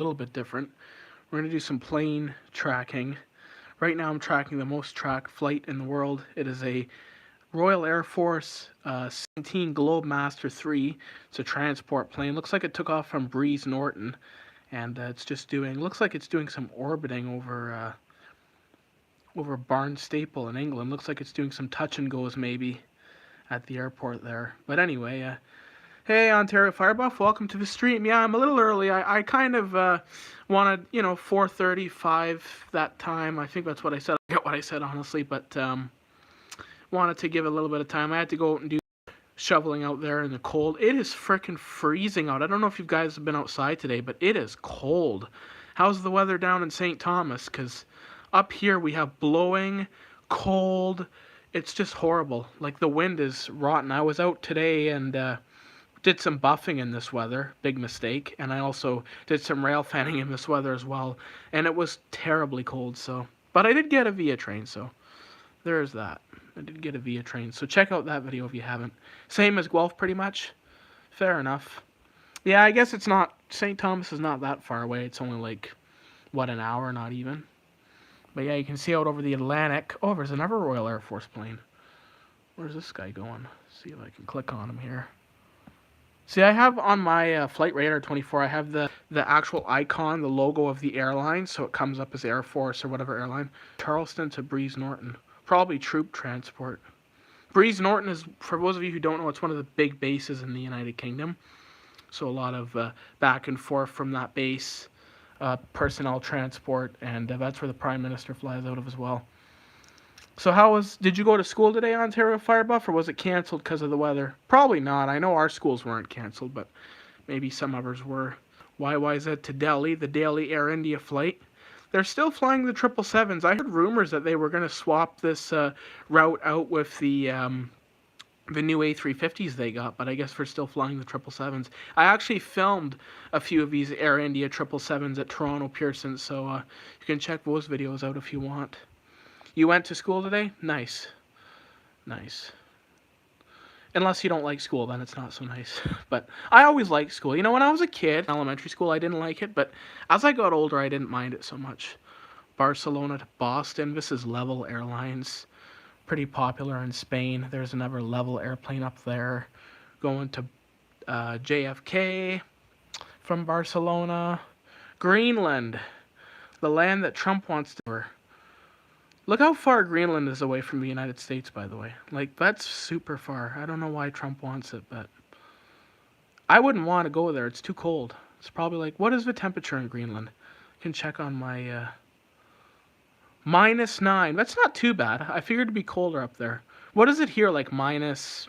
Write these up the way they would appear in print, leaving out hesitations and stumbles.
little bit different. We're going to do some plane tracking. Right now I'm tracking the most tracked flight in the world. It is a Royal Air Force 17 Globemaster 3. It's a transport plane. Looks like it took off from Breeze Norton, and looks like it's doing some orbiting over Barnstaple in England. Looks like it's doing some touch and goes maybe at the airport there. But anyway, hey, Ontario Firebuff, welcome to the stream. Yeah, I'm a little early. I kind of wanted, 4:35 that time. I think that's what I said. I forget what I said, honestly, but wanted to give a little bit of time. I had to go out and do shoveling out there in the cold. It is freaking freezing out. I don't know if you guys have been outside today, but it is cold. How's the weather down in St. Thomas? Because up here we have blowing, cold. It's just horrible. Like, the wind is rotten. I was out today and did some buffing in this weather. Big mistake. And I also did some rail fanning in this weather as well. And it was terribly cold, so. But I did get a Via train, so there's that. I did get a Via train, so check out that video if you haven't. Same as Guelph, pretty much. Fair enough. Yeah, I guess it's not, St. Thomas is not that far away. It's only like, what, an hour, not even. But yeah, you can see out over the Atlantic. Oh, there's another Royal Air Force plane. Where's this guy going? See if I can click on him here. See, I have on my Flight Radar 24, I have the actual icon, the logo of the airline, so it comes up as Air Force or whatever airline. Charleston to Breeze Norton. Probably troop transport. Breeze Norton is, for those of you who don't know, it's one of the big bases in the United Kingdom. So a lot of back and forth from that base, personnel transport, and that's where the Prime Minister flies out of as well. So did you go to school today, Ontario Firebuff, or was it cancelled because of the weather? Probably not. I know our schools weren't cancelled, but maybe some others were. YYZ to Delhi, the daily Air India flight. They're still flying the 777s. I heard rumors that they were going to swap this route out with the new A350s they got, but I guess they're still flying the 777s. I actually filmed a few of these Air India 777s at Toronto Pearson, so you can check those videos out if you want. You went to school today? Nice. Nice. Unless you don't like school, then it's not so nice. But I always liked school. You know, when I was a kid, in elementary school, I didn't like it. But as I got older, I didn't mind it so much. Barcelona to Boston. This is Level Airlines. Pretty popular in Spain. There's another Level airplane up there. Going to JFK from Barcelona. Greenland. The land that Trump wants to... Look how far Greenland is away from the United States, by the way. Like, that's super far. I don't know why Trump wants it, but I wouldn't want to go there. It's too cold. It's probably like, what is the temperature in Greenland? I can check on my -9. That's not too bad. I figured it'd be colder up there. What is it here? Like minus...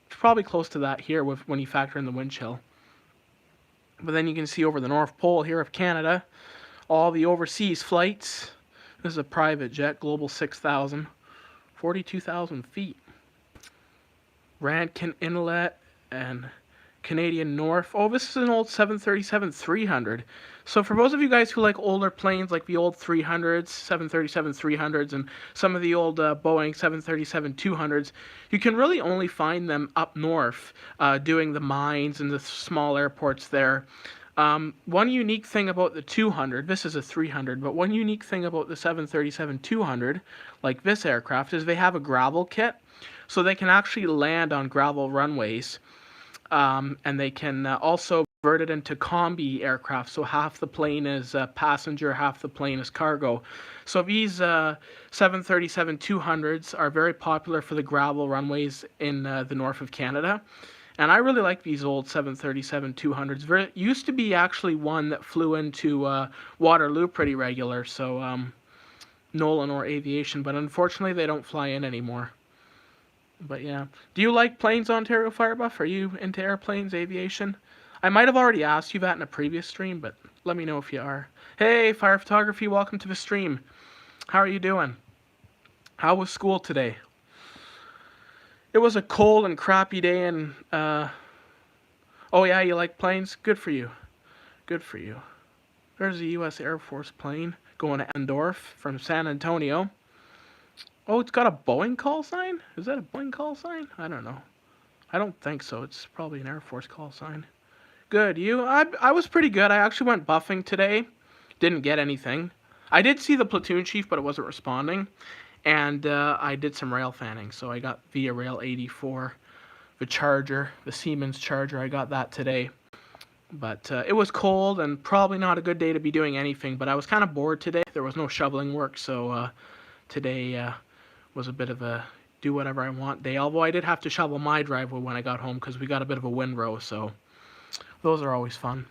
It's probably close to that here when you factor in the wind chill. But then you can see over the North Pole here of Canada, all the overseas flights. This is a private jet, Global 6000, 42,000 feet. Rankin Inlet and Canadian North. Oh, this is an old 737-300. So for those of you guys who like older planes, like the old 300s, 737-300s, and some of the old Boeing 737-200s, you can really only find them up north, doing the mines and the small airports there. One unique thing about the 200, this is a 300, but one unique thing about the 737-200, like this aircraft, is they have a gravel kit, so they can actually land on gravel runways, and they can also convert it into combi aircraft, so half the plane is passenger, half the plane is cargo. So these 737-200s are very popular for the gravel runways in the north of Canada. And I really like these old 737-200s. There used to be actually one that flew into Waterloo pretty regular, so Nolan or Aviation, but unfortunately they don't fly in anymore. But yeah. Do you like planes, Ontario Firebuff? Are you into airplanes, aviation? I might have already asked you that in a previous stream, but let me know if you are. Hey, Fire Photography, welcome to the stream. How are you doing? How was school today? It was a cold and crappy day, and, oh yeah, you like planes? Good for you. Good for you. There's a U.S. Air Force plane going to Endorf from San Antonio. Oh, it's got a Boeing call sign? Is that a Boeing call sign? I don't know. I don't think so. It's probably an Air Force call sign. Good. You? I was pretty good. I actually went buffing today. Didn't get anything. I did see the platoon chief, but it wasn't responding. And I did some rail fanning. So I got via rail 84, the charger, the Siemens charger. I got that today. But it was cold and probably not a good day to be doing anything. But I was kind of bored today. There was no shoveling work. So today was a bit of a do whatever I want day. Although I did have to shovel my driveway when I got home because we got a bit of a windrow. So those are always fun.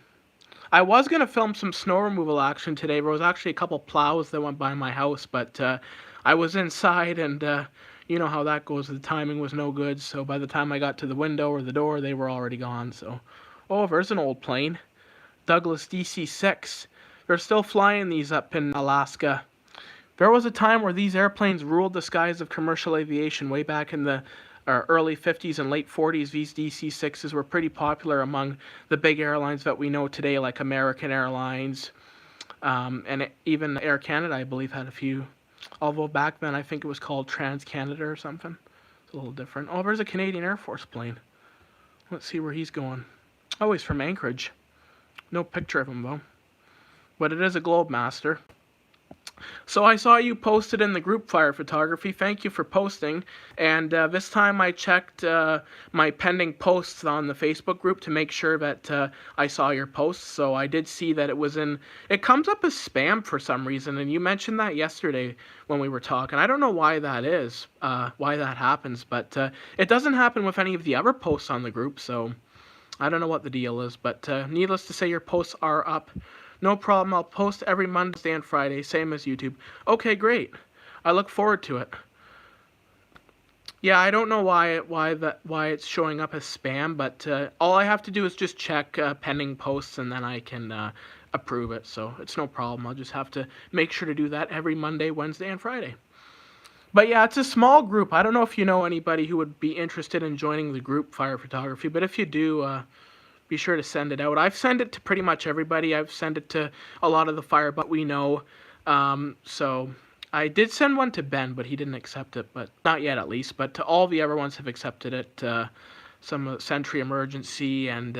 I was going to film some snow removal action today. There was actually a couple plows that went by my house, but I was inside, and you know how that goes. The timing was no good, so by the time I got to the window or the door, they were already gone. So, oh, there's an old plane. Douglas DC-6. They're still flying these up in Alaska. There was a time where these airplanes ruled the skies of commercial aviation way back in the early 50s and late 40s. These DC-6s were pretty popular among the big airlines that we know today, like American Airlines, and even Air Canada, I believe, had a few. Although back then, I think it was called Trans-Canada or something. It's a little different. Oh, there's a Canadian Air Force plane. Let's see where he's going. Oh, he's from Anchorage. No picture of him, though. But it is a Globemaster. So I saw you posted in the group Fire Photography. Thank you for posting. And this time I checked my pending posts on the Facebook group to make sure that I saw your posts. So I did see that it was in... It comes up as spam for some reason, and you mentioned that yesterday when we were talking. I don't know why that is, why that happens, but it doesn't happen with any of the other posts on the group, so I don't know what the deal is. But needless to say, your posts are up. No problem, I'll post every Monday and Friday, same as YouTube. Okay, great. I look forward to it. Yeah, I don't know why it's showing up as spam, but all I have to do is just check pending posts, and then I can approve it. So it's no problem. I'll just have to make sure to do that every Monday, Wednesday, and Friday. But yeah, it's a small group. I don't know if you know anybody who would be interested in joining the group Fire Photography, but if you do, be sure to send it out. I've sent it to pretty much everybody. I've sent it to a lot of the fire, but we know. So I did send one to Ben, but he didn't accept it. But not yet, at least. But to all the other ones have accepted it. Some Sentry Emergency and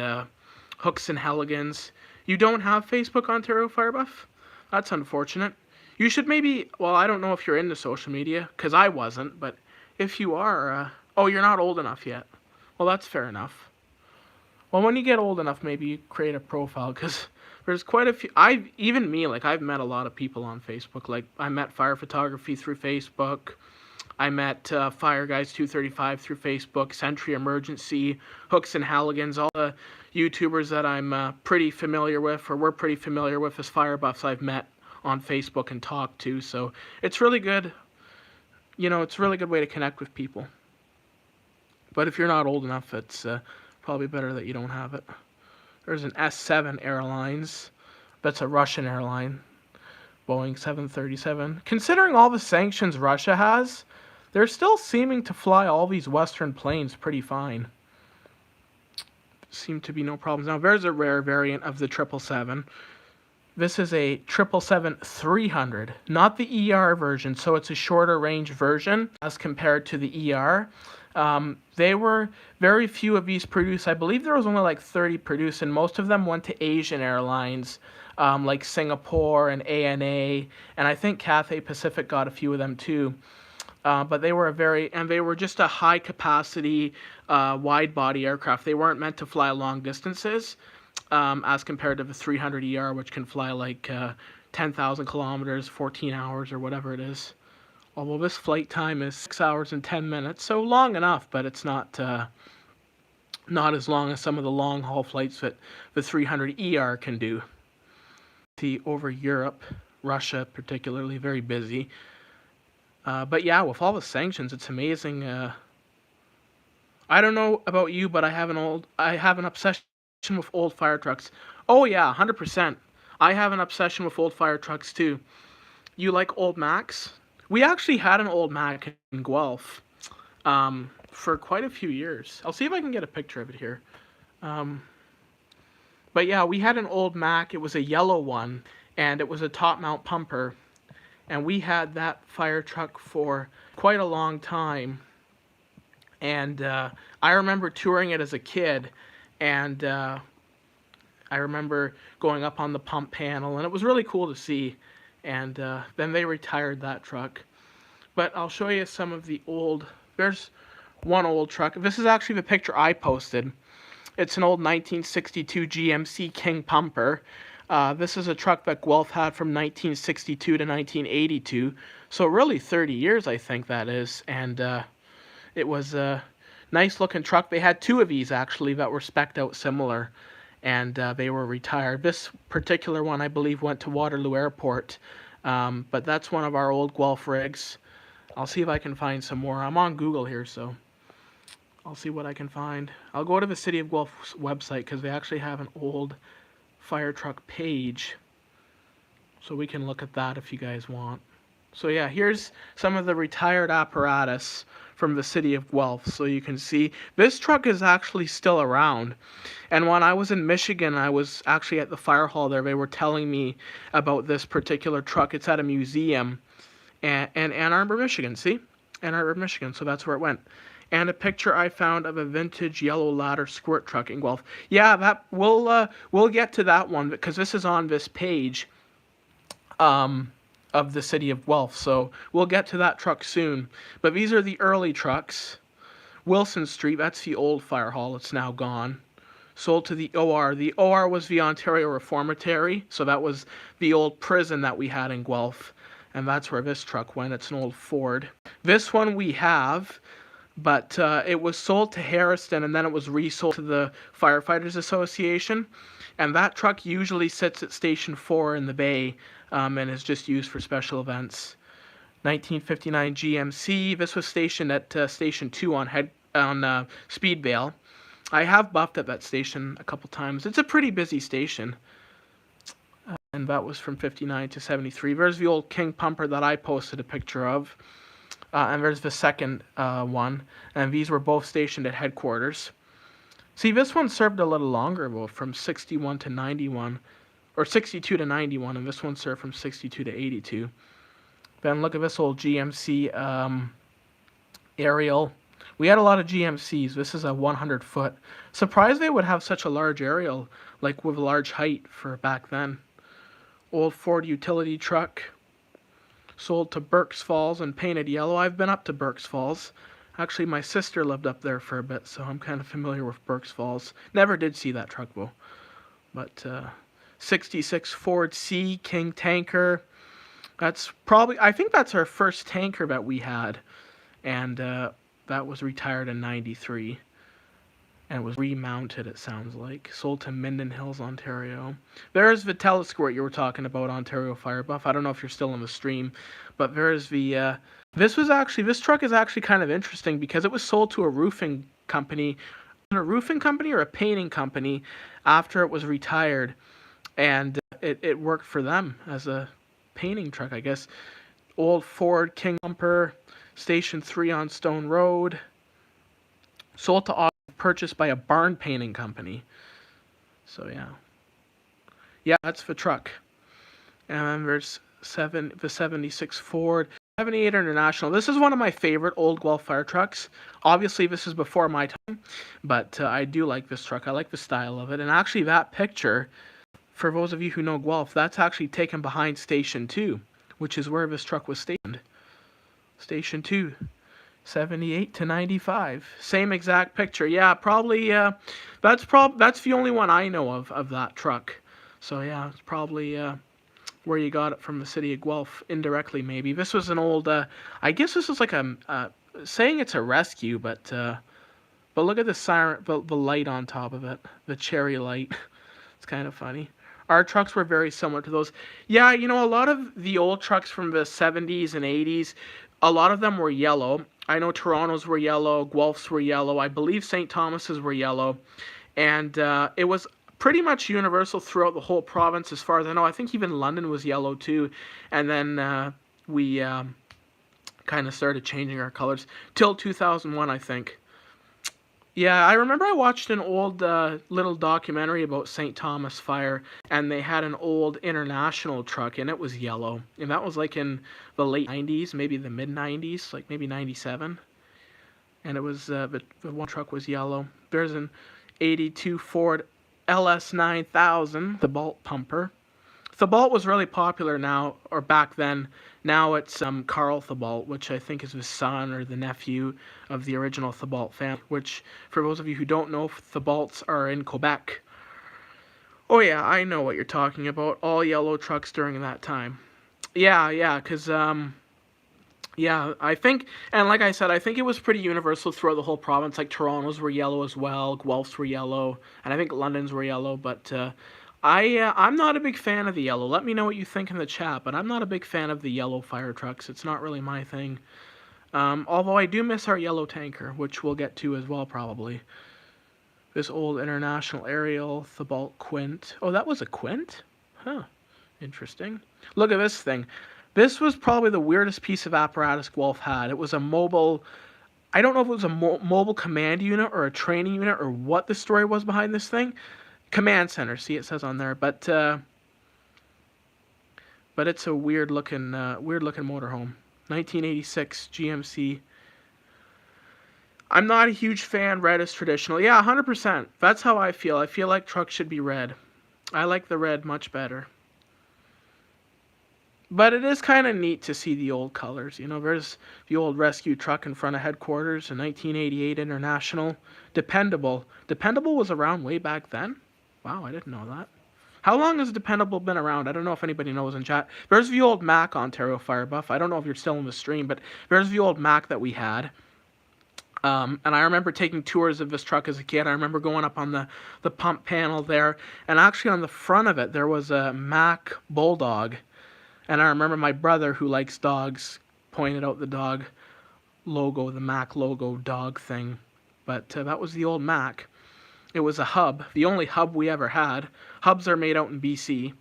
Hooks and Helligans. You don't have Facebook, Ontario Firebuff? That's unfortunate. You should maybe... Well, I don't know if you're into social media, because I wasn't. But if you are... oh, you're not old enough yet. Well, that's fair enough. Well, when you get old enough, maybe you create a profile, because there's quite a few. Even me, like, I've met a lot of people on Facebook. Like, I met Fire Photography through Facebook. I met Fire Guys 235 through Facebook, Sentry Emergency, Hooks and Halligans, all the YouTubers that I'm pretty familiar with, or we're pretty familiar with as fire buffs I've met on Facebook and talked to. So it's really good. You know, it's a really good way to connect with people. But if you're not old enough, it's... probably better that you don't have it. There's an S7 Airlines. That's a Russian airline. Boeing 737. Considering all the sanctions Russia has, they're still seeming to fly all these Western planes pretty fine. Seem to be no problems. Now, there's a rare variant of the 777. This is a 777-300, not the ER version, so it's a shorter range version as compared to the ER. They were very few of these produced. I believe there was only like 30 produced, and most of them went to Asian airlines, like Singapore and ANA, and I think Cathay Pacific got a few of them too. But they were they were just a high capacity, wide body aircraft. They weren't meant to fly long distances, as compared to the 300 ER, which can fly like 10,000 kilometers, 14 hours, or whatever it is. Although this flight time is 6 hours and 10 minutes, so long enough, but it's not as long as some of the long-haul flights that the 300 ER can do. See, over Europe, Russia particularly, very busy. But yeah, with all the sanctions, it's amazing. I don't know about you, but I have an obsession with old fire trucks. Oh yeah, 100%. I have an obsession with old fire trucks too. You like old Macs? We actually had an old Mac in Guelph for quite a few years. I'll see if I can get a picture of it here. But yeah, we had an old Mac. It was a yellow one, and it was a top mount pumper. And we had that fire truck for quite a long time. And I remember touring it as a kid, and I remember going up on the pump panel, and it was really cool to see. And then they retired that truck. But I'll show you some of the old. There's one old truck. This is actually the picture I posted. It's an old 1962 GMC King Pumper. This is a truck that Guelph had from 1962 to 1982. So really 30 years, I think that is. And it was a nice looking truck. They had two of these actually that were spec'd out similar, and they were retired. This particular one, I believe, went to Waterloo Airport. But that's one of our old Guelph rigs. I'll see if I can find some more. I'm on Google here, so I'll see what I can find. I'll go to the City of Guelph's website because they actually have an old fire truck page. So we can look at that if you guys want. So yeah, here's some of the retired apparatus from the City of Guelph. So you can see this truck is actually still around. And when I was in Michigan, I was actually at the fire hall there. They were telling me about this particular truck. It's at a museum in Ann Arbor, Michigan. See? Ann Arbor, Michigan. So that's where it went. And a picture I found of a vintage yellow ladder squirt truck in Guelph. Yeah, that we'll get to that one because this is on this page of the City of Guelph. So we'll get to that truck soon. But these are the early trucks. Wilson Street, that's the old fire hall. It's now gone. Sold to the OR. The OR was the Ontario Reformatory. So that was the old prison that we had in Guelph. And that's where this truck went. It's an old Ford. This one we have, but it was sold to Harrison and then it was resold to the Firefighters Association. And that truck usually sits at Station 4 in the bay and is just used for special events. 1959 GMC. This was stationed at Station 2 on Speedvale. I have buffed at that station a couple times. It's a pretty busy station. And that was from 59 to 73. There's the old King Pumper that I posted a picture of. And there's the second one. And these were both stationed at headquarters. See, this one served a little longer, though, from 61 to 91. Or 62 to 91. And this one served from 62 to 82. Then look at this old GMC aerial. We had a lot of GMCs. This is a 100-foot. Surprised they would have such a large aerial, like with a large height for back then. Old Ford utility truck. Sold to Burke's Falls and painted yellow. I've been up to Burke's Falls. Actually, my sister lived up there for a bit, so I'm kind of familiar with Burke's Falls. Never did see that truck, though. But 66 Ford C King tanker. That's probably, I think that's our first tanker that we had. And that was retired in 93. And was remounted, it sounds like. Sold to Minden Hills, Ontario. There's the telesquirt you were talking about, Ontario Fire Buff. I don't know if you're still in the stream, but there's the. This truck is actually kind of interesting because it was sold to a roofing company, or a painting company, after it was retired, and it worked for them as a painting truck, I guess. Old Ford King Pumper, Station 3 on Stone Road. Sold to purchased by a barn painting company. So yeah, that's the truck. And then there's the 76 Ford 78 International. This is one of my favorite old Guelph fire trucks. Obviously this is before my time, but I do like this truck. I like the style of it. And actually that picture, for those of you who know Guelph, that's actually taken behind Station 2, which is where this truck was stationed. Station 2. 78 to 95. Same exact picture. Yeah, probably that's the only one I know of that truck. So yeah, it's probably where you got it from the City of Guelph indirectly maybe. This was an old I guess this was like a saying it's a rescue, but look at the siren, the light on top of it, the cherry light. It's kind of funny. Our trucks were very similar to those. Yeah, you know, a lot of the old trucks from the 70s and 80s, a lot of them were yellow. I know Toronto's were yellow, Guelph's were yellow, I believe St. Thomas's were yellow, and it was pretty much universal throughout the whole province as far as I know. I think even London was yellow too, and then we kind of started changing our colors till 2001, I think. Yeah, I remember I watched an old little documentary about St. Thomas Fire, and they had an old International truck, and it was yellow. And that was like in the late 90s, maybe the mid-90s, like maybe 97. And it was, the one truck was yellow. There's an 82 Ford LS9000, the Bolt pumper. Thibault was really popular now, or back then. Now it's Carl Thibault, which I think is his son or the nephew of the original Thibault family, which, for those of you who don't know, Thibaults are in Quebec. Oh yeah, I know what you're talking about. All yellow trucks during that time. Yeah, because, yeah, I think, and like I said, I think it was pretty universal throughout the whole province. Like, Toronto's were yellow as well, Guelphs were yellow, and I think London's were yellow, but, I'm not a big fan of the yellow. Let me know what you think in the chat, but I'm not a big fan of the yellow fire trucks. It's not really my thing. Although I do miss our yellow tanker, which we'll get to as well, probably. This old International Aerial, Thibault Quint. Oh, that was a Quint? Huh. Interesting. Look at this thing. This was probably the weirdest piece of apparatus Guelph had. It was a mobile... I don't know if it was a mobile command unit or a training unit or what the story was behind this thing. Command center. See, it says on there. But it's a weird-looking motorhome. 1986 GMC. I'm not a huge fan. Red is traditional. Yeah, 100%. That's how I feel. I feel like trucks should be red. I like the red much better. But it is kind of neat to see the old colors. You know, there's the old rescue truck in front of headquarters, a 1988 International. Dependable. Dependable was around way back then? Wow, I didn't know that. How long has Dependable been around? I don't know if anybody knows in chat. There's the old Mac, Ontario Firebuff. I don't know if you're still in the stream, but there's the old Mac that we had. And I remember taking tours of this truck as a kid. I remember going up on the pump panel there. And actually on the front of it, there was a Mac Bulldog. And I remember my brother, who likes dogs, pointed out the dog logo, the Mac logo dog thing. But that was the old Mac. It was a hub, the only hub we ever had. Hubs are made out in BC.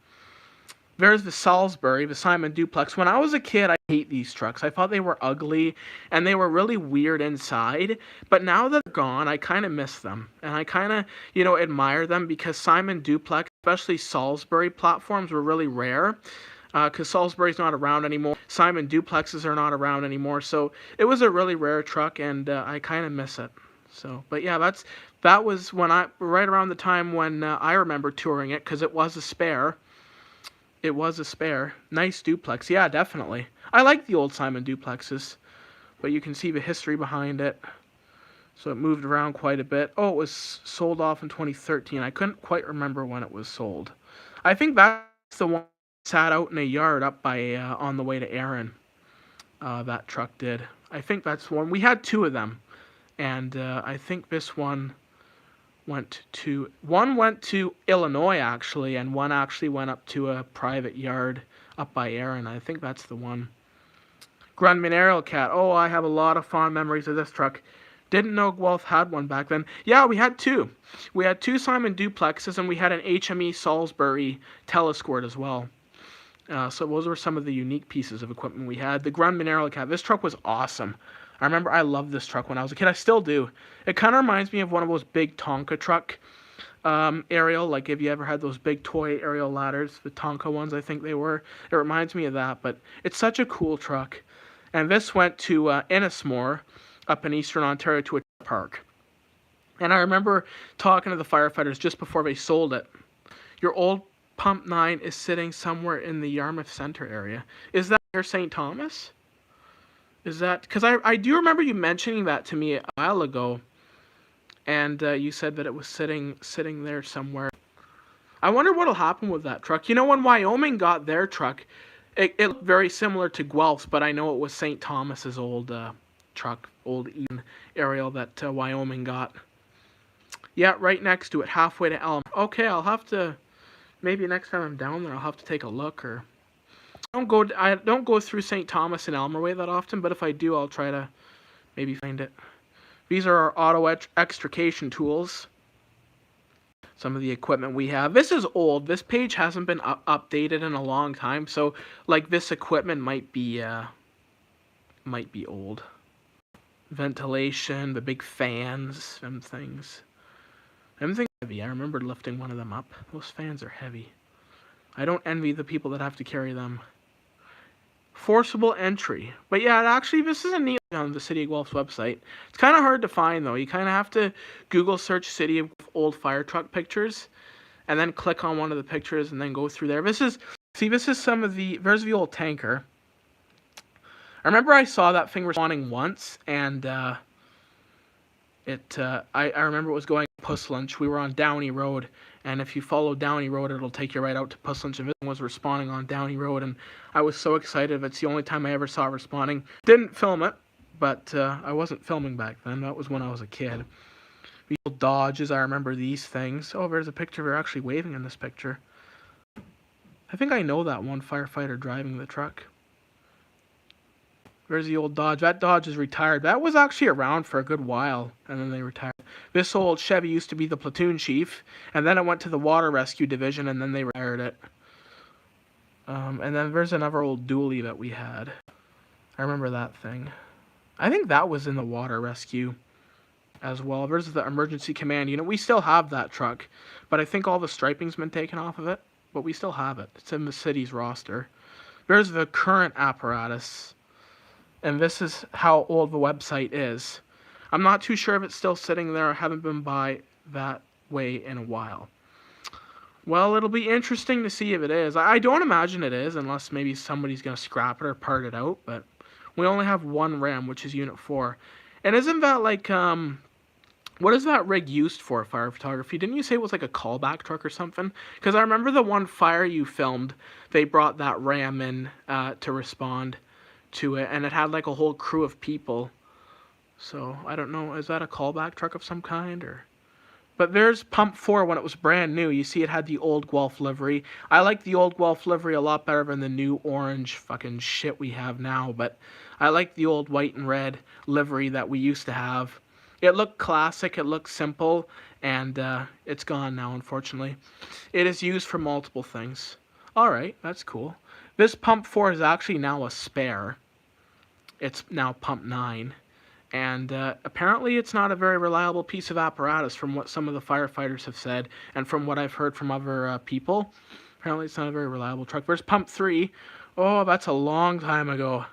There's the Salisbury, the Simon Duplex. When I was a kid, I hate these trucks. I thought they were ugly, and they were really weird inside. But now that they're gone, I kind of miss them. And I kind of, admire them because Simon Duplex, especially Salisbury platforms, were really rare. Because Salisbury's not around anymore. Simon Duplexes are not around anymore. So it was a really rare truck, and I kind of miss it. So, but yeah, that was when right around the time when I remember touring it, because it was a spare. It was a spare. Nice duplex. Yeah, definitely. I like the old Simon duplexes, but you can see the history behind it. So it moved around quite a bit. Oh, it was sold off in 2013. I couldn't quite remember when it was sold. I think that's the one that sat out in a yard up by on the way to Erin. That truck did. I think that's one. We had two of them. And I think this one went to Illinois, actually, and one actually went up to a private yard up by Erin. I think that's the one. Grundman Aerial Cat. Oh, I have a lot of fond memories of this truck. Didn't know Guelph had one back then. Yeah, we had two. We had two Simon Duplexes, and we had an HME Salisbury Telesquirt as well. So those were some of the unique pieces of equipment we had. The Grundman Aerial Cat. This truck was awesome. I remember I loved this truck when I was a kid. I still do. It kind of reminds me of one of those big Tonka truck aerial. Like if you ever had those big toy aerial ladders, the Tonka ones I think they were. It reminds me of that. But it's such a cool truck. And this went to Ennismore up in Eastern Ontario to a park. And I remember talking to the firefighters just before they sold it. Your old Pump 9 is sitting somewhere in the Yarmouth Centre area. Is that near St. Thomas? Is that... Because I do remember you mentioning that to me a while ago. And you said that it was sitting there somewhere. I wonder what'll happen with that truck. You know, when Wyoming got their truck, it looked very similar to Guelph's, but I know it was St. Thomas's old truck, old Eden aerial that Wyoming got. Yeah, right next to it, halfway to Elm. Okay, I'll have to... Maybe next time I'm down there, I'll have to take a look. Or I don't go through St. Thomas and Elmer Way that often, but if I do, I'll try to maybe find it. These are our auto extrication tools. Some of the equipment we have. This is old. This page hasn't been updated in a long time, so like this equipment might be old. Ventilation, the big fans, them things. Them things are heavy. I remember lifting one of them up. Those fans are heavy. I don't envy the people that have to carry them. Forcible entry. But yeah, actually, this is a neat on the City of Guelph's website. It's kind of hard to find, though. You kind of have to Google search City of old fire truck pictures. and then click on one of the pictures and then go through there. This is some of the, there's the old tanker. I remember I saw that thing respawning once, and I remember it was going to Puss Lunch. We were on Downey Road, and if you follow Downey Road, it'll take you right out to Puss Lunch, and it was respawning on Downey Road, and I was so excited. It's the only time I ever saw it respawning. Didn't film it, but I wasn't filming back then. That was when I was a kid. The old Dodges, I remember these things. Oh, there's a picture. They're actually waving in this picture. I think I know that one firefighter driving the truck. There's the old Dodge. That Dodge is retired. That was actually around for a good while, and then they retired. This old Chevy used to be the platoon chief, and then it went to the water rescue division, and then they retired it. And then there's another old dually that we had. I remember that thing. I think that was in the water rescue as well. There's the emergency command unit. We still have that truck, but I think all the striping's been taken off of it, but we still have it. It's in the city's roster. There's the current apparatus. And this is how old the website is. I'm not too sure if it's still sitting there. I haven't been by that way in a while. Well, it'll be interesting to see if it is. I don't imagine it is, unless maybe somebody's going to scrap it or part it out. But we only have one RAM, which is Unit 4. And isn't that like, what is that rig used for, fire photography? Didn't you say it was like a callback truck or something? Because I remember the one fire you filmed, they brought that RAM in to respond to it, and it had like a whole crew of people. So I don't know, is that a callback truck of some kind? Or but there's pump 4 when it was brand new. You see it had the old Guelph livery. I like the old Guelph livery a lot better than the new orange fucking shit we have now, but I like the old white and red livery that we used to have. It looked classic, it looked simple, and it's gone now, unfortunately. It is used for multiple things. Alright, that's cool. This pump 4 is actually now a spare. It's now pump 9. And apparently it's not a very reliable piece of apparatus from what some of the firefighters have said and from what I've heard from other people. Apparently it's not a very reliable truck. There's pump 3. Oh, that's a long time ago.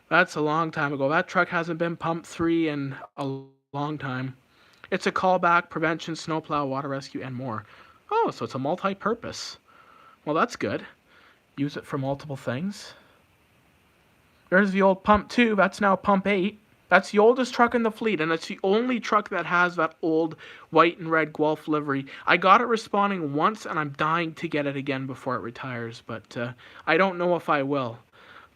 That's a long time ago. That truck hasn't been pump 3 in a long time. It's a callback, prevention, snowplow, water rescue, and more. Oh, so it's a multi-purpose. Well, that's good. Use it for multiple things. There's the old pump 2. That's now pump 8. That's the oldest truck in the fleet, and it's the only truck that has that old white and red Guelph livery. I got it respawning once, and I'm dying to get it again before it retires, but I don't know if I will.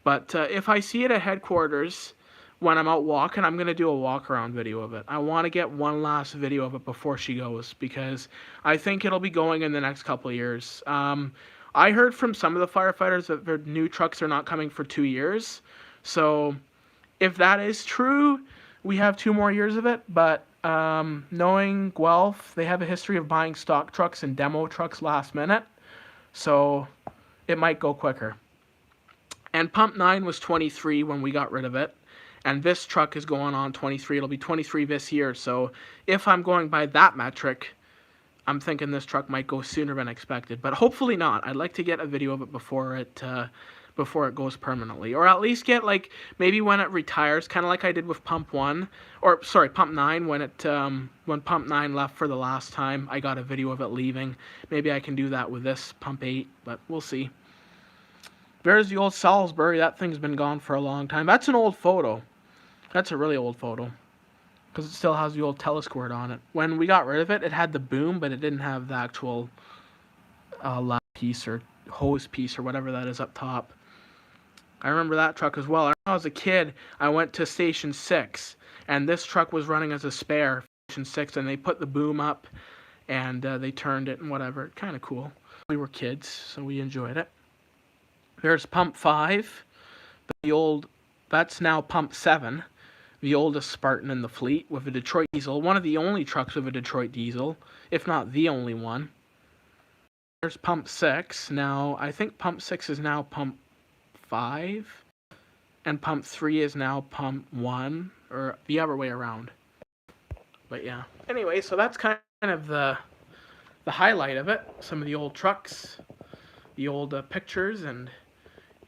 But if I see it at headquarters when I'm out walking, I'm going to do a walk-around video of it. I want to get one last video of it before she goes, because I think it'll be going in the next couple of years. I heard from some of the firefighters that their new trucks are not coming for 2 years. So if that is true, we have 2 more years of it. But knowing Guelph, they have a history of buying stock trucks and demo trucks last minute. So it might go quicker. And pump 9 was 23 when we got rid of it. And this truck is going on 23. It'll be 23 this year. So if I'm going by that metric, I'm thinking this truck might go sooner than expected, but hopefully not. I'd like to get a video of it before it goes permanently, or at least get like maybe when it retires, kind of like I did with pump 1, or sorry, pump 9 when pump 9 left for the last time. I got a video of it leaving. Maybe I can do that with this pump 8, but we'll see. There's the old Salisbury. That thing's been gone for a long time. That's an old photo. That's a really old photo, because it still has the old telesquirt on it. When we got rid of it, it had the boom, but it didn't have the actual lap piece or hose piece or whatever that is up top. I remember that truck as well. When I was a kid, I went to Station 6, and this truck was running as a spare, Station 6, and they put the boom up, and they turned it and whatever. Kind of cool. We were kids, so we enjoyed it. There's pump 5. That's now pump 7. The oldest Spartan in the fleet with a Detroit diesel. One of the only trucks with a Detroit diesel, if not the only one. There's pump 6. Now, I think pump 6 is now pump 5. And pump 3 is now pump 1. Or the other way around. But yeah. Anyway, so that's kind of the highlight of it. Some of the old trucks. The old pictures. And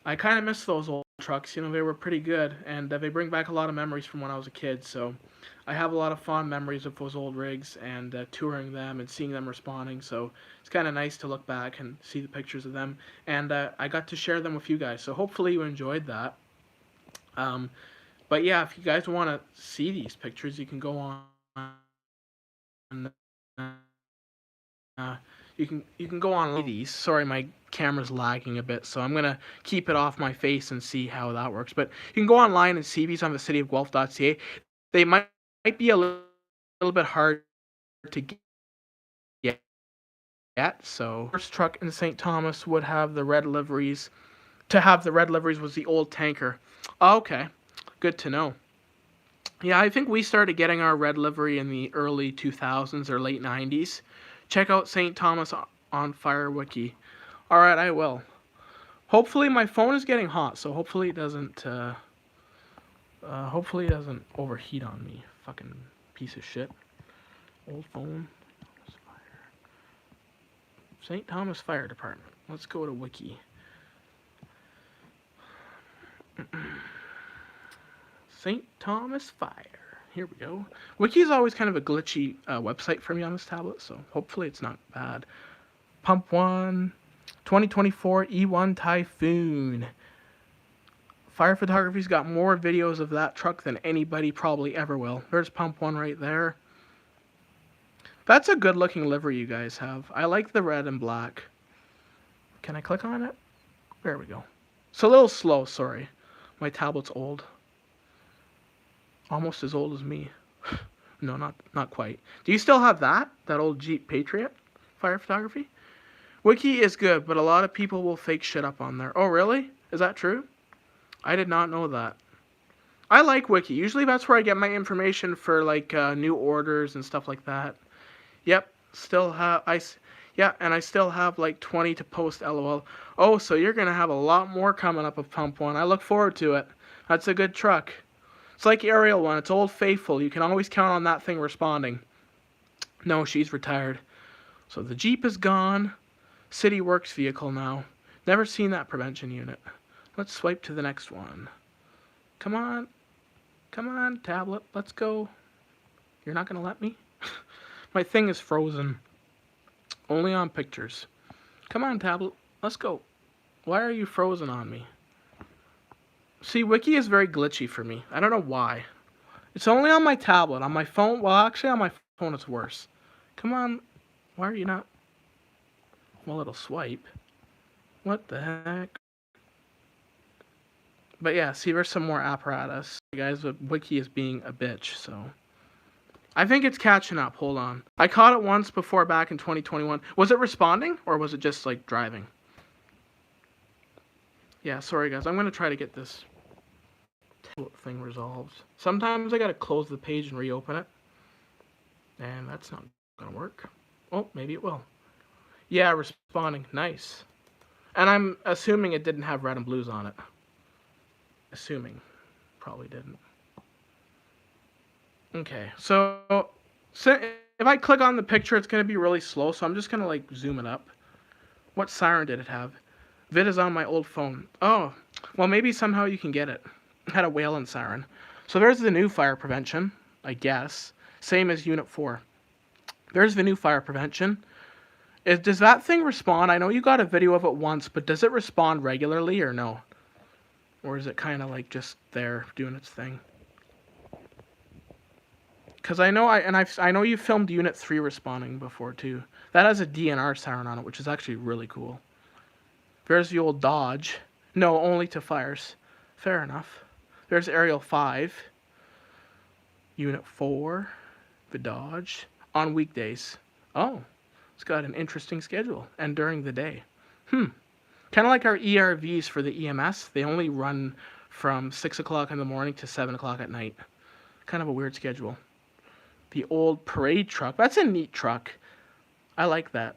I kind of miss those old trucks. trucks. You know, they were pretty good, and they bring back a lot of memories from when I was a kid. So I have a lot of fond memories of those old rigs and touring them and seeing them responding. So it's kind of nice to look back and see the pictures of them, and I got to share them with you guys. So hopefully you enjoyed that. Um, but yeah, if you guys want to see these pictures, you can go on. Uh, you can go on these. Sorry, my camera's lagging a bit, so I'm gonna keep it off my face and see how that works. But you can go online and see these on the cityofguelph.ca. They might be a little bit hard to get. So first truck in St. Thomas would have the red liveries. To have the red liveries was the old tanker. Okay, good to know. Yeah, I think we started getting our red livery in the early 2000s or late 90s. Check out St. Thomas on Fire Wiki. Alright, I will. Hopefully my phone is getting hot, so hopefully it doesn't overheat on me. Fucking piece of shit. Old phone. St. Thomas Fire Department. Let's go to Wiki. St. Thomas Fire. Here we go. Wiki is always kind of a glitchy website for me on this tablet, so hopefully it's not bad. Pump 1, 2024 E1 Typhoon. Fire Photography's got more videos of that truck than anybody probably ever will. There's Pump 1 right there. That's a good looking livery you guys have. I like the red and black. Can I click on it? There we go. It's a little slow, sorry. My tablet's old. Almost as old as me. No, not quite. Do you still have that? That old Jeep Patriot? Fire Photography? Wiki is good, but a lot of people will fake shit up on there. Oh, really? Is that true? I did not know that. I like Wiki. Usually that's where I get my information for like new orders and stuff like that. Yep, still have and I still have like 20 to post, lol. Oh, so you're gonna have a lot more coming up of Pump 1. I look forward to it. That's a good truck. It's like Aerial 1. It's Old Faithful. You can always count on that thing responding. No, she's retired. So the Jeep is gone. City Works vehicle now. Never seen that prevention unit. Let's swipe to the next one. Come on. Come on, tablet. Let's go. You're not going to let me? My thing is frozen. Only on pictures. Come on, tablet. Let's go. Why are you frozen on me? See, Wiki is very glitchy for me. I don't know why. It's only on my tablet. On my phone, well, actually on my phone it's worse. Come on. Why are you not? Well, it'll swipe. What the heck? But yeah, see, there's some more apparatus. Guys, but Wiki is being a bitch, so. I think it's catching up. Hold on. I caught it once before back in 2021. Was it responding, or was it just, like, driving? Yeah, sorry, guys. I'm going to try to get this thing resolved. Sometimes I got to close the page and reopen it. And that's not going to work. Oh, maybe it will. Yeah, responding. Nice. And I'm assuming it didn't have red and blues on it. Assuming. Probably didn't. Okay, so if I click on the picture, it's going to be really slow, so I'm just going to, like, zoom it up. What siren did it have? Vid is on my old phone. Oh, well, maybe somehow you can get it. It had a Whalen siren. So there's the new fire prevention, I guess. Same as Unit 4. There's the new fire prevention. Does that thing respond? I know you got a video of it once, but does it respond regularly or no? Or is it kind of like just there doing its thing? Because I know I know you filmed Unit 3 responding before too. That has a DNR siren on it, which is actually really cool. There's the old Dodge. No, only to fires. Fair enough. There's Aerial 5. Unit 4. The Dodge. On weekdays. Oh. It's got an interesting schedule. And during the day. Kind of like our ERVs for the EMS. They only run from 6 o'clock in the morning to 7 o'clock at night. Kind of a weird schedule. The old parade truck. That's a neat truck. I like that.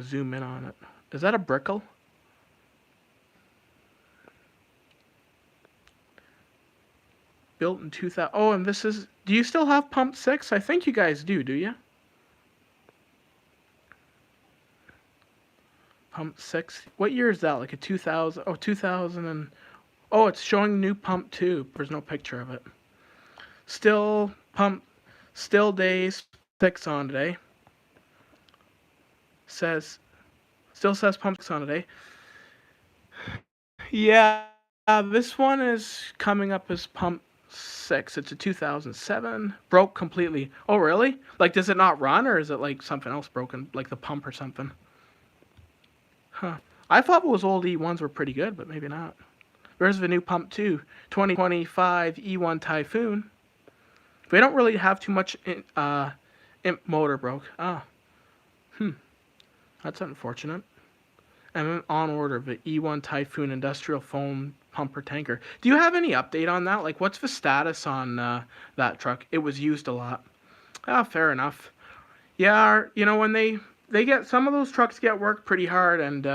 Zoom in on it. Is that a Brickle? Built in 2000. Oh, and this is... Do you still have Pump 6? I think you guys do you? Pump 6. What year is that? Like a 2000... Oh, 2000 and... Oh, it's showing new pump 2. There's no picture of it. Still pump, still days 6 on today. Still says pump 6 on today. Yeah, this one is coming up as pump 6. It's a 2007. Broke completely. Oh, really? Like, does it not run, or is it like something else broken, like the pump or something? Huh. I thought those old E1s were pretty good, but maybe not. Where's the new pump 2? 2025 E1 Typhoon. They don't really have too much imp motor broke. Ah. That's unfortunate. And then on order, the E1 Typhoon industrial foam pumper tanker. Do you have any update on that? Like, what's the status on that truck? It was used a lot. Ah, fair enough. Yeah, you know, when they get, some of those trucks get worked pretty hard, and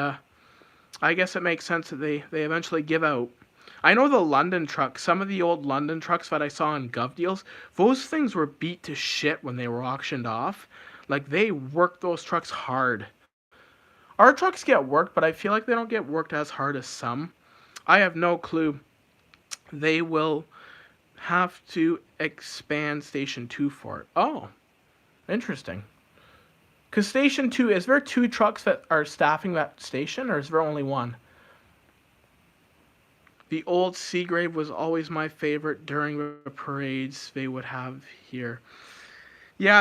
I guess it makes sense that they eventually give out. I know the London trucks, some of the old London trucks that I saw in Gov Deals, those things were beat to shit when they were auctioned off. Like, they worked those trucks hard. Our trucks get worked, but I feel like they don't get worked as hard as some. I have no clue. They will have to expand Station 2 for it. Oh, interesting. Because Station 2, is there 2 trucks that are staffing that station, or is there only 1? The old Seagrave was always my favorite during the parades they would have here. Yeah,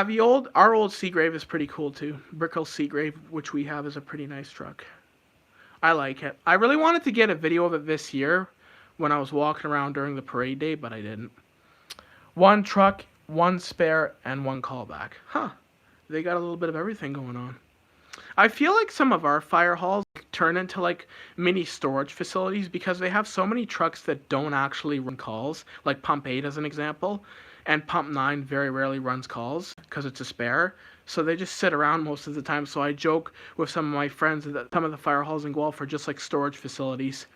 our old Seagrave is pretty cool too. Brickell Seagrave, which we have, is a pretty nice truck. I like it. I really wanted to get a video of it this year when I was walking around during the parade day, but I didn't. 1 truck, 1 spare, and 1 callback. Huh. They got a little bit of everything going on. I feel like some of our fire halls turn into like mini storage facilities because they have so many trucks that don't actually run calls, like Pump 8 as an example. And Pump 9 very rarely runs calls because it's a spare. So they just sit around most of the time. So I joke with some of my friends that some of the fire halls in Guelph are just like storage facilities,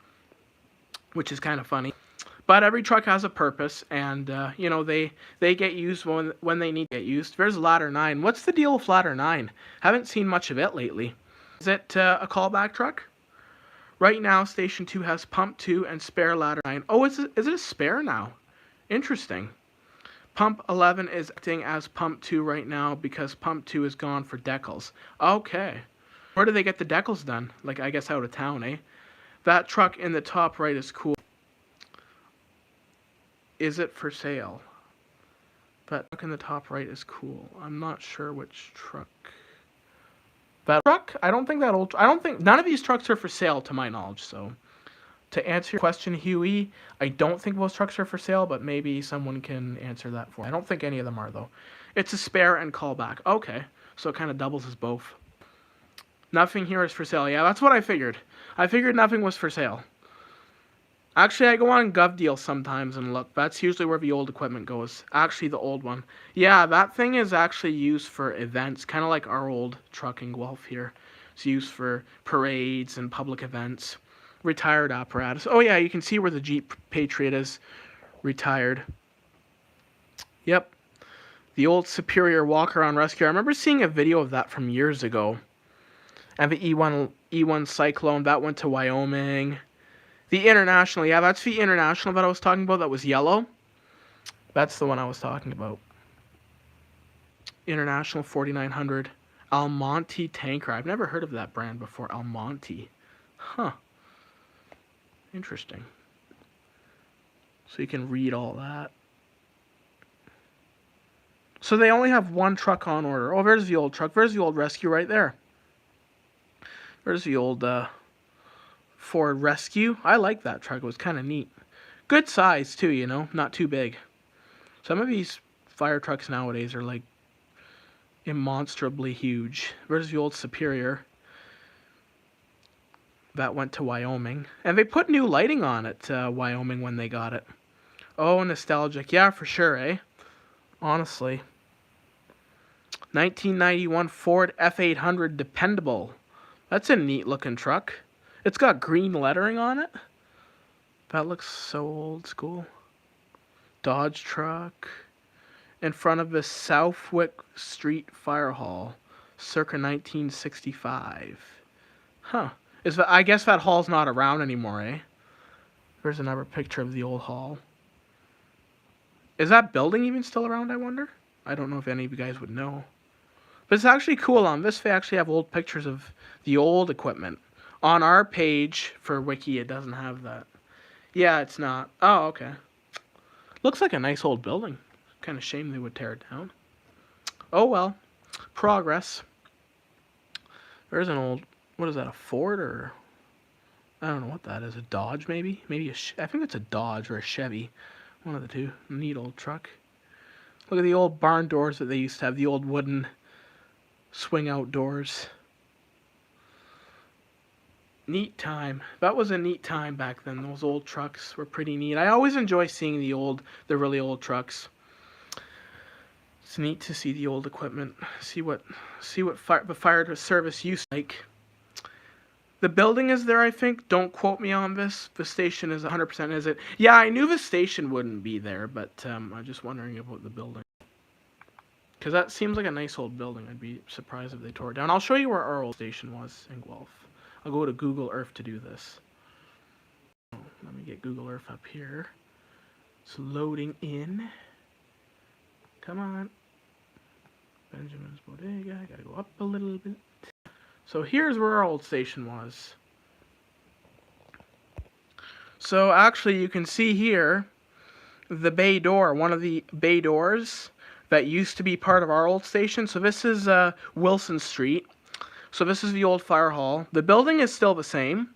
which is kind of funny. But every truck has a purpose, and you know, they get used when they need to get used. There's Ladder 9. What's the deal with Ladder 9? Haven't seen much of it lately. Is it a callback truck? Right now, Station 2 has Pump 2 and spare Ladder 9. Oh, is it a spare now? Interesting. Pump 11 is acting as Pump 2 right now because Pump 2 is gone for decals. Okay. Where do they get the decals done? Like, I guess out of town, eh? That truck in the top right is cool. Is it for sale? That truck in the top right is cool. I'm not sure which truck. That truck? I don't think none of these trucks are for sale to my knowledge, so. To answer your question, Huey, I don't think those trucks are for sale, but maybe someone can answer that for me. I don't think any of them are, though. It's a spare and callback. Okay, so it kind of doubles as both. Nothing here is for sale. Yeah, that's what I figured. I figured nothing was for sale. Actually, I go on Gov Deals sometimes and look. That's usually where the old equipment goes. Actually, the old one. Yeah, that thing is actually used for events, kind of like our old truck in Guelph here. It's used for parades and public events. Retired apparatus. Oh yeah, you can see where the Jeep Patriot is retired. Yep. The old Superior walk-around rescue. I remember seeing a video of that from years ago. And the E1 Cyclone, that went to Wyoming. The International, yeah, that's the International that I was talking about that was yellow. That's the one I was talking about. International 4900. Almonte tanker. I've never heard of that brand before. Almonte. Huh. Interesting. So you can read all that. So they only have 1 truck on order. Oh, there's the old truck. There's the old Rescue right there. There's the old Ford Rescue. I like that truck. It was kind of neat. Good size, too, you know. Not too big. Some of these fire trucks nowadays are, like, immonstrably huge. There's the old Superior. That went to Wyoming. And they put new lighting on it, Wyoming, when they got it. Oh, nostalgic. Yeah, for sure, eh? Honestly. 1991 Ford F800 Dependable. That's a neat looking truck. It's got green lettering on it. That looks so old school. Dodge truck. In front of the Southwick Street Fire Hall. Circa 1965. Huh. I guess that hall's not around anymore, eh? There's another picture of the old hall. Is that building even still around, I wonder? I don't know if any of you guys would know. But it's actually cool. On this, they actually have old pictures of the old equipment. On our page for Wiki, it doesn't have that. Yeah, it's not. Oh, okay. Looks like a nice old building. Kind of shame they would tear it down. Oh well. Progress. There's an old... What is that, a Ford or... I don't know what that is. A Dodge, maybe? Maybe I think it's a Dodge or a Chevy. One of the two. Neat old truck. Look at the old barn doors that they used to have. The old wooden swing-out doors. Neat time. That was a neat time back then. Those old trucks were pretty neat. I always enjoy seeing the really old trucks. It's neat to see the old equipment. See what the fire service used to like. The building is there, I think. Don't quote me on this. The station is 100%, is it? Yeah, I knew the station wouldn't be there, but I'm just wondering about the building. Because that seems like a nice old building. I'd be surprised if they tore it down. I'll show you where our old station was in Guelph. I'll go to Google Earth to do this. Let me get Google Earth up here. It's loading in. Come on. Benjamin's Bodega. I gotta go up a little bit. So here's where our old station was. So actually you can see here the bay door, one of the bay doors that used to be part of our old station. So this is Wilson Street. So this is the old fire hall. The building is still the same,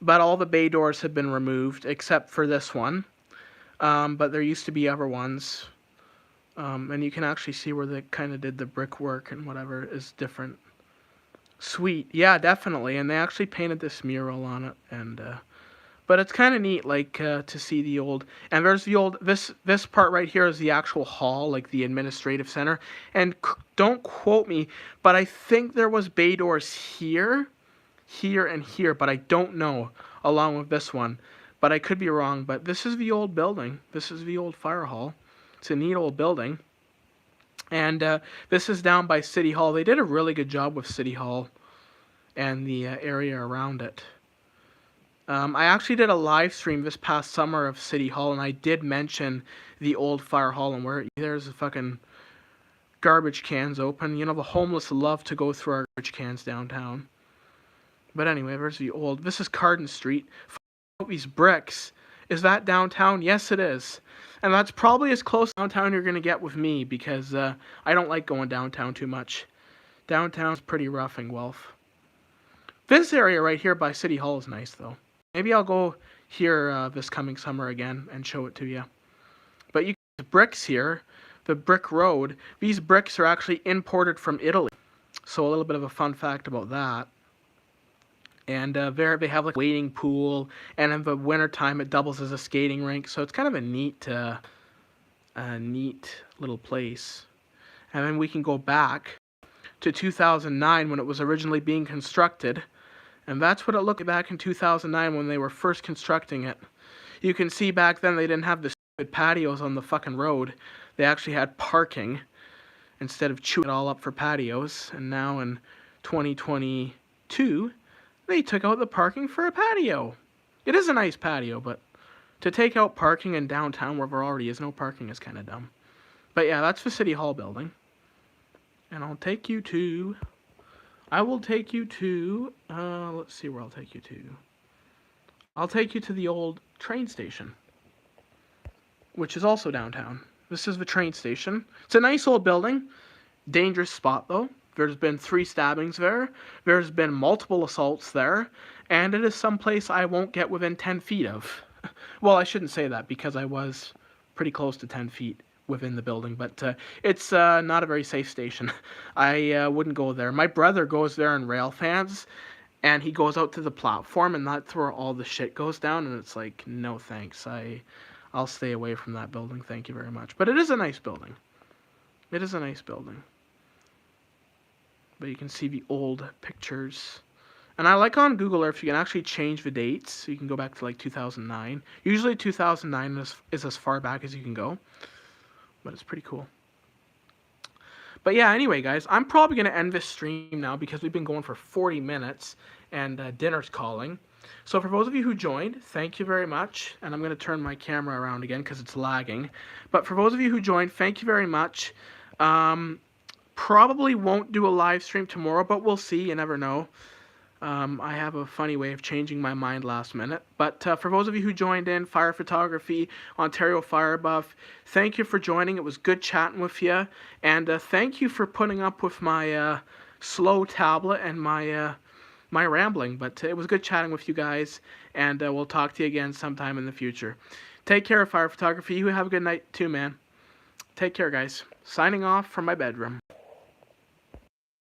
but all the bay doors have been removed except for this one. But there used to be other ones. And you can actually see where they kind of did the brickwork and whatever is different. Sweet. Yeah, definitely. And they actually painted this mural on it. And but it's kind of neat, like, to see the old... And there's the old... This part right here is the actual hall, like the administrative center. And don't quote me, but I think there was bay doors here, here, and here. But I don't know, along with this one. But I could be wrong. But this is the old building. This is the old fire hall. It's a neat old building. And this is down by City Hall. They did a really good job with City Hall and the area around it. I actually did a live stream this past summer of City Hall, and I did mention the old fire hall and where there's the fucking garbage cans open. You know, the homeless love to go through our garbage cans downtown. But anyway, there's the old... This is Carden Street. These bricks. Is that downtown? Yes, it is. And that's probably as close to downtown you're going to get with me, because I don't like going downtown too much. Downtown's pretty rough in Guelph. This area right here by City Hall is nice, though. Maybe I'll go here this coming summer again and show it to you. But you can see bricks here, the brick road. These bricks are actually imported from Italy. So a little bit of a fun fact about that. And there they have like a wading pool, and in the wintertime it doubles as a skating rink. So it's kind of a neat little place. And then we can go back to 2009 when it was originally being constructed. And that's what it looked like back in 2009 when they were first constructing it. You can see back then they didn't have the stupid patios on the fucking road. They actually had parking instead of chewing it all up for patios. And now in 2022... they took out the parking for a patio. It is a nice patio, but to take out parking in downtown where there already is no parking is kind of dumb. But yeah, that's the City Hall building. And I'll take you to... I will take you to... let's see where I'll take you to. I'll take you to the old train station, which is also downtown. This is the train station. It's a nice old building. Dangerous spot, though. There's been 3 stabbings there. There's been multiple assaults there. And it is someplace I won't get within 10 feet of. Well, I shouldn't say that because I was pretty close to 10 feet within the building. But it's not a very safe station. I wouldn't go there. My brother goes there in rail fans. And he goes out to the platform. And that's where all the shit goes down. And it's like, no thanks. I'll stay away from that building. Thank you very much. But it is a nice building. It is a nice building. But you can see the old pictures. And I like on Google Earth, you can actually change the dates. So you can go back to like 2009. Usually 2009 is as far back as you can go. But it's pretty cool. But yeah, anyway, guys, I'm probably going to end this stream now because we've been going for 40 minutes. And dinner's calling. So for those of you who joined, thank you very much. And I'm going to turn my camera around again because it's lagging. But for those of you who joined, thank you very much. Probably won't do a live stream tomorrow, but we'll see. You never know. I have a funny way of changing my mind last minute. But for those of you who joined in, Fire Photography, Ontario Fire Buff, thank you for joining. It was good chatting with you. And thank you for putting up with my slow tablet and my rambling. But it was good chatting with you guys. And we'll talk to you again sometime in the future. Take care, Fire Photography. You have a good night too, man. Take care, guys. Signing off from my bedroom.